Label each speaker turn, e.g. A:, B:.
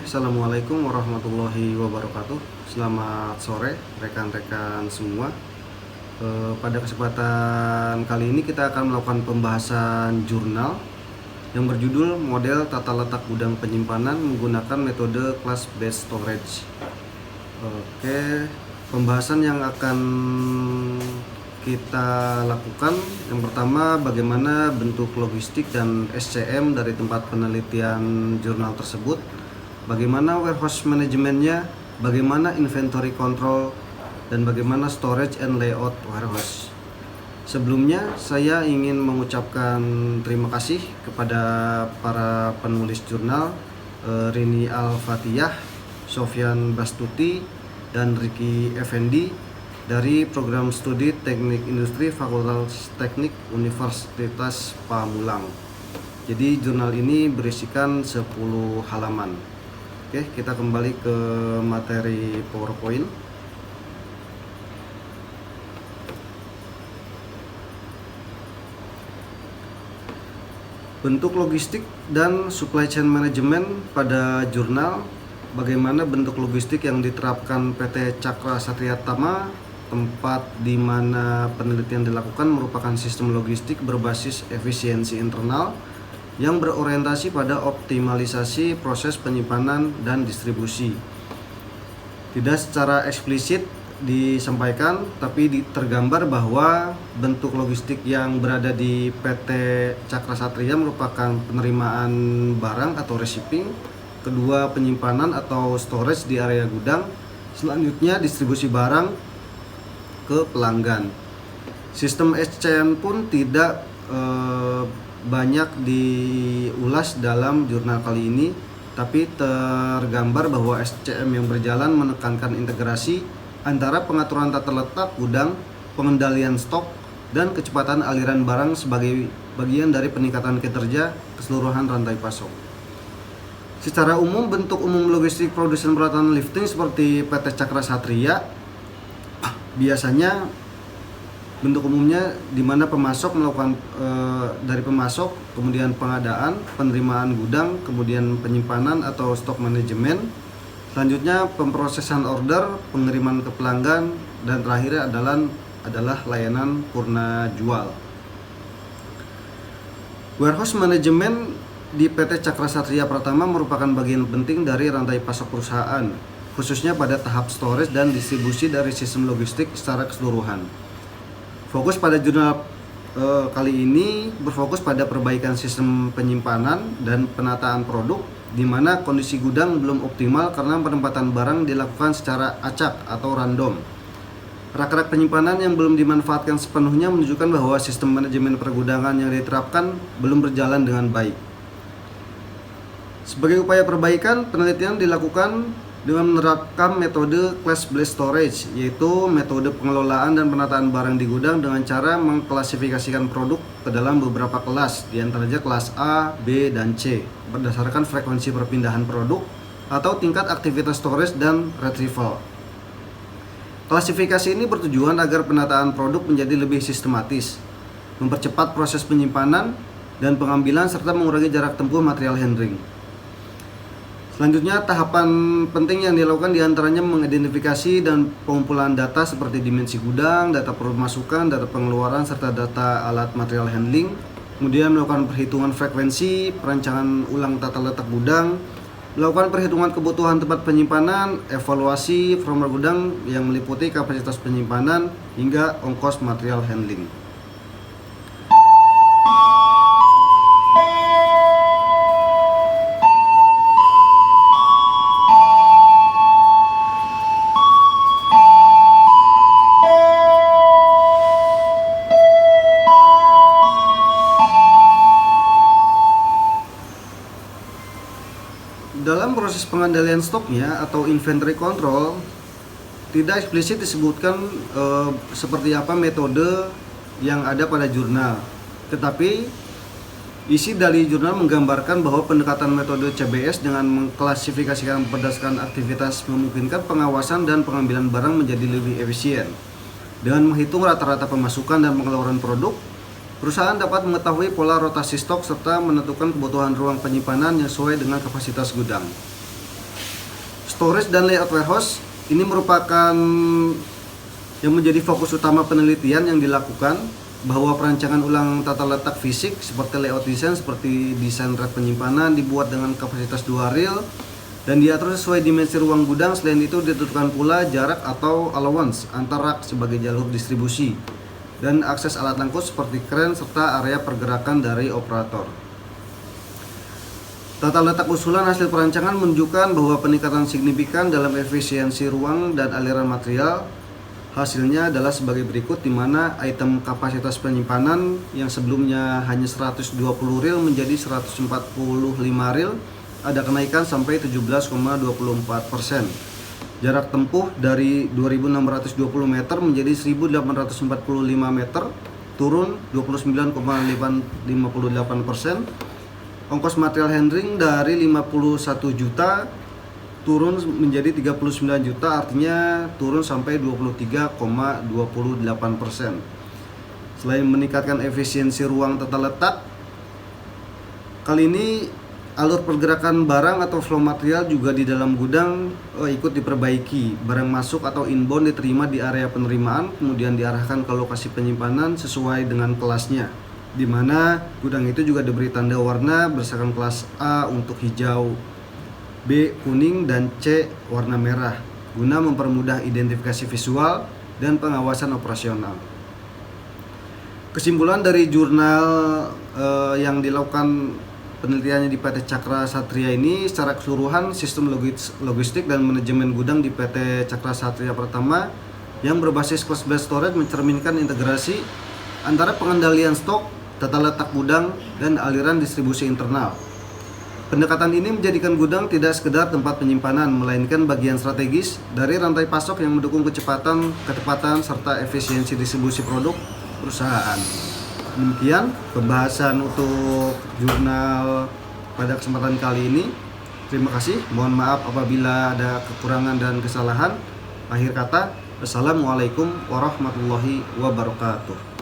A: Assalamualaikum warahmatullahi wabarakatuh. Selamat sore rekan-rekan semua. Pada kesempatan kali ini kita akan melakukan pembahasan jurnal yang berjudul Model Tata Letak Gudang Penyimpanan menggunakan metode Class-Based Storage. Oke, pembahasan yang akan kita lakukan yang pertama, bagaimana bentuk logistik dan SCM dari tempat penelitian jurnal tersebut, bagaimana warehouse manajemennya, bagaimana inventory control, dan bagaimana storage and layout warehouse. Sebelumnya saya ingin mengucapkan terima kasih kepada para penulis jurnal, Rini Al-Fatiyah, Sofyan Bastuti, dan Ricky Effendi dari program studi Teknik Industri Fakultas Teknik Universitas Pamulang. Jadi jurnal ini berisikan 10 halaman. Oke, kita kembali ke materi PowerPoint. Bentuk logistik dan supply chain management pada jurnal. Bagaimana bentuk logistik yang diterapkan PT Cakra Satria Tama, tempat di mana penelitian dilakukan merupakan sistem logistik berbasis efisiensi internal yang berorientasi pada optimalisasi proses penyimpanan dan distribusi. Tidak secara eksplisit disampaikan, tapi tergambar bahwa bentuk logistik yang berada di PT Cakra Satria merupakan penerimaan barang atau receiving, kedua penyimpanan atau storage di area gudang, selanjutnya distribusi barang ke pelanggan. Sistem SCM pun tidak banyak diulas dalam jurnal kali ini, tapi tergambar bahwa SCM yang berjalan menekankan integrasi antara pengaturan tata letak gudang, pengendalian stok, dan kecepatan aliran barang sebagai bagian dari peningkatan kinerja keseluruhan rantai pasok. Secara umum, bentuk umum logistik produsen peralatan lifting seperti PT Cakra Satria biasanya bentuk umumnya di mana pemasok melakukan dari pemasok, kemudian pengadaan, penerimaan gudang, kemudian penyimpanan atau stok manajemen, selanjutnya pemrosesan order, pengiriman ke pelanggan, dan terakhir adalah layanan purna jual. Warehouse management di PT Cakra Satria Pratama merupakan bagian penting dari rantai pasok perusahaan, khususnya pada tahap storage dan distribusi dari sistem logistik secara keseluruhan. Fokus pada jurnal kali ini berfokus pada perbaikan sistem penyimpanan dan penataan produk, di mana kondisi gudang belum optimal karena penempatan barang dilakukan secara acak atau random. Rak-rak penyimpanan yang belum dimanfaatkan sepenuhnya menunjukkan bahwa sistem manajemen pergudangan yang diterapkan belum berjalan dengan baik. Sebagai upaya perbaikan, penelitian dilakukan dengan menerapkan metode Class-Based Storage, yaitu metode pengelolaan dan penataan barang di gudang dengan cara mengklasifikasikan produk ke dalam beberapa kelas, diantaranya kelas A, B, dan C, berdasarkan frekuensi perpindahan produk atau tingkat aktivitas storage dan retrieval. Klasifikasi ini bertujuan agar penataan produk menjadi lebih sistematis, mempercepat proses penyimpanan dan pengambilan, serta mengurangi jarak tempuh material handling. Selanjutnya, tahapan penting yang dilakukan diantaranya mengidentifikasi dan pengumpulan data seperti dimensi gudang, data pemasukan, data pengeluaran, serta data alat material handling. Kemudian melakukan perhitungan frekuensi, perancangan ulang tata letak gudang, melakukan perhitungan kebutuhan tempat penyimpanan, evaluasi firmware gudang yang meliputi kapasitas penyimpanan hingga ongkos material handling. Dalam proses pengendalian stoknya atau inventory control, tidak eksplisit disebutkan seperti apa metode yang ada pada jurnal. Tetapi isi dari jurnal menggambarkan bahwa pendekatan metode CBS dengan mengklasifikasikan berdasarkan aktivitas memungkinkan pengawasan dan pengambilan barang menjadi lebih efisien. Dengan menghitung rata-rata pemasukan dan pengeluaran produk, perusahaan dapat mengetahui pola rotasi stok serta menentukan kebutuhan ruang penyimpanan yang sesuai dengan kapasitas gudang. storage dan layout warehouse ini merupakan yang menjadi fokus utama penelitian yang dilakukan, bahwa perancangan ulang tata letak fisik seperti layout design, seperti desain rak penyimpanan dibuat dengan kapasitas 2 reel dan diatur sesuai dimensi ruang gudang. Selain itu ditentukan pula jarak atau allowance antar rak sebagai jalur distribusi dan akses alat angkut seperti kren serta area pergerakan dari operator. Tata letak usulan hasil perancangan menunjukkan bahwa peningkatan signifikan dalam efisiensi ruang dan aliran material. Hasilnya adalah sebagai berikut, di mana item kapasitas penyimpanan yang sebelumnya hanya 120 reel menjadi 145 reel, ada kenaikan sampai 17,24%. Jarak tempuh dari 2.620 meter menjadi 1.845 meter, turun 29,58%. Ongkos material handling dari 51 juta turun menjadi 39 juta, artinya turun sampai 23,28%. Selain meningkatkan efisiensi ruang tata letak, kali ini alur pergerakan barang atau flow material juga di dalam gudang ikut diperbaiki. Barang masuk atau inbound diterima di area penerimaan, kemudian diarahkan ke lokasi penyimpanan sesuai dengan kelasnya, di mana gudang itu juga diberi tanda warna berdasarkan kelas A untuk hijau, B kuning, dan C warna merah, guna mempermudah identifikasi visual dan pengawasan operasional. Kesimpulan dari jurnal yang dilakukan penelitiannya di PT Cakra Satria ini, secara keseluruhan sistem logistik dan manajemen gudang di PT Cakra Satria Pratama yang berbasis class-based storage mencerminkan integrasi antara pengendalian stok, tata letak gudang, dan aliran distribusi internal. Pendekatan ini menjadikan gudang tidak sekedar tempat penyimpanan, melainkan bagian strategis dari rantai pasok yang mendukung kecepatan, ketepatan, serta efisiensi distribusi produk perusahaan. Demikian pembahasan untuk jurnal pada kesempatan kali ini. Terima kasih. Mohon maaf apabila ada kekurangan dan kesalahan. Akhir kata, wassalamualaikum warahmatullahi wabarakatuh.